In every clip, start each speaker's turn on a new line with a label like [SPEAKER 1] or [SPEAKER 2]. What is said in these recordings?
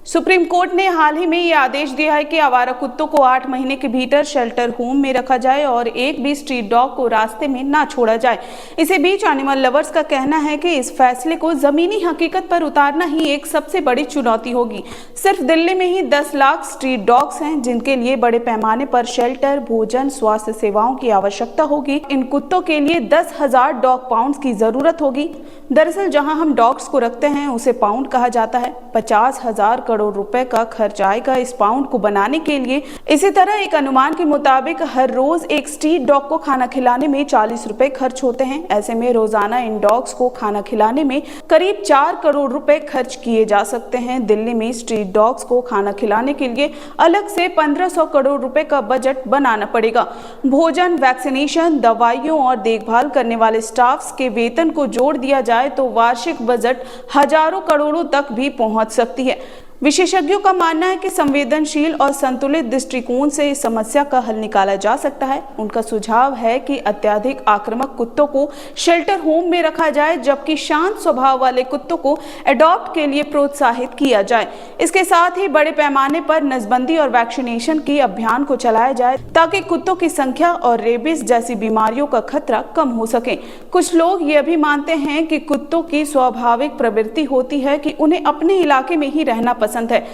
[SPEAKER 1] Supreme court ने हाल ही में ये आदेश दिया है कि आवारा कुत्तों को 8 महीने के भीतर शेल्टर होम में रखा जाए और एक भी स्ट्रीट डॉग को रास्ते में ना छोड़ा जाए। इसी बीच एनिमल लवर्स का कहना है कि इस फैसले को जमीनी हकीकत पर उतारना ही एक सबसे बड़ी चुनौती होगी। सिर्फ दिल्ली में ही 10 लाख स्ट्रीट डॉग्स हैं जिनके लिए बड़े पैमाने पर शेल्टर, भोजन, स्वास्थ्य सेवाओं की आवश्यकता होगी। इन कुत्तों के लिए 10,000 डॉग पाउंड्स की जरूरत होगी। दरअसल जहां हम डॉग्स को रखते हैं उसे पाउंड कहा जाता है। 50,000 करोड़ रुपए का खर्च आएगा इस पाउंड को बनाने के लिए। इसी तरह एक अनुमान के मुताबिक हर रोज एक स्ट्रीट डॉग को खाना खिलाने में 40 रुपए खर्च होते हैं। ऐसे में रोजाना इन डॉग्स को खाना खिलाने में करीब 4 करोड़ रुपए खर्च किए जा सकते हैं। दिल्ली में स्ट्रीट डॉग्स को खाना खिलाने के लिए अलग से 1500 करोड़ रुपए का बजट बनाना पड़ेगा। भोजन, वैक्सीनेशन, दवाइयों और देखभाल करने वाले स्टाफ के वेतन को जोड़ दिया जाए तो वार्षिक बजट हजारों करोड़ों तक भी पहुंच सकती है। विशेषज्ञों का मानना है कि संवेदनशील और संतुलित दृष्टिकोण से इस समस्या का हल निकाला जा सकता है। उनका सुझाव है कि अत्यधिक आक्रामक कुत्तों को शेल्टर होम में रखा जाए जबकि शांत स्वभाव वाले कुत्तों को एडॉप्ट के लिए प्रोत्साहित किया जाए। इसके साथ ही बड़े पैमाने पर नसबंदी और वैक्सीनेशन की अभियान को चलाया जाए ताकि कुत्तों की संख्या और रेबीज जैसी बीमारियों का खतरा कम हो सके। कुछ लोग ये भी मानते हैं कि कुत्तों की स्वाभाविक प्रवृत्ति होती है कि उन्हें अपने इलाके में ही रहना पसंद है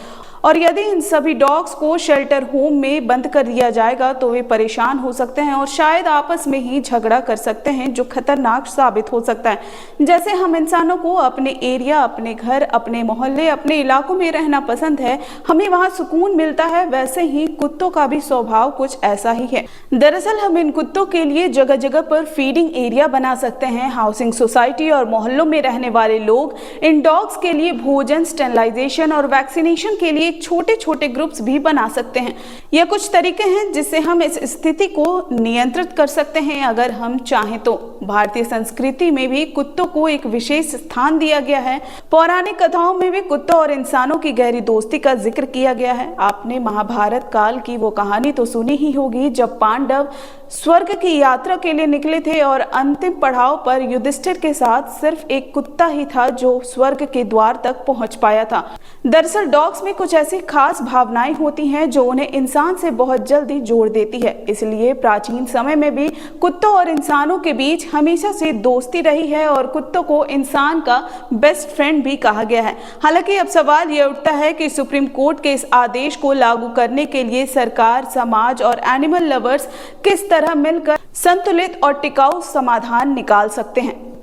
[SPEAKER 1] और यदि इन सभी डॉग्स को शेल्टर होम में बंद कर दिया जाएगा तो वे परेशान हो सकते हैं और शायद आपस में ही झगड़ा कर सकते हैं जो खतरनाक साबित हो सकता है। जैसे हम इंसानों को अपने एरिया, अपने घर, अपने मोहल्ले, अपने इलाकों में रहना पसंद है, हमें वहां सुकून मिलता है, वैसे ही कुत्तों का भी स्वभाव कुछ ऐसा ही है। दरअसल हम इन कुत्तों के लिए जगह जगह पर फीडिंग एरिया बना सकते हैं। हाउसिंग सोसाइटी और मोहल्लों में रहने वाले लोग इन डॉग्स के लिए भोजन, स्टेरिलाइजेशन और वैक्सीनेशन के लिए छोटे छोटे ग्रुप्स भी बना सकते हैं। यह कुछ तरीके हैं जिससे हम इस स्थिति को नियंत्रित कर सकते हैं अगर हम चाहें तो। भारतीय संस्कृति में भी कुत्तों को एक विशेष स्थान दिया गया है। पौराणिक कथाओं में भी कुत्तों और इंसानों की गहरी दोस्ती का जिक्र किया गया है। आपने महाभारत काल की वो कहानी तो सुनी ही होगी जब पांडव स्वर्ग की यात्रा के लिए निकले थे और अंतिम पड़ाव पर युधिष्ठिर के साथ सिर्फ एक कुत्ता ही था जो स्वर्ग के द्वार तक पहुंच पाया था। दरअसल डॉग्स में कुछ ऐसी खास भावनाएं होती हैं जो उन्हें इंसान से बहुत जल्दी जोड़ देती है। इसलिए प्राचीन समय में भी कुत्तों और इंसानों के बीच हमेशा से दोस्ती रही है और कुत्तों को इंसान का बेस्ट फ्रेंड भी कहा गया है। हालांकि अब सवाल यह उठता है कि सुप्रीम कोर्ट के इस आदेश को लागू करने के लिए सरकार, समाज और एनिमल लवर्स किस तरह मिलकर संतुलित और टिकाऊ समाधान निकाल सकते हैं।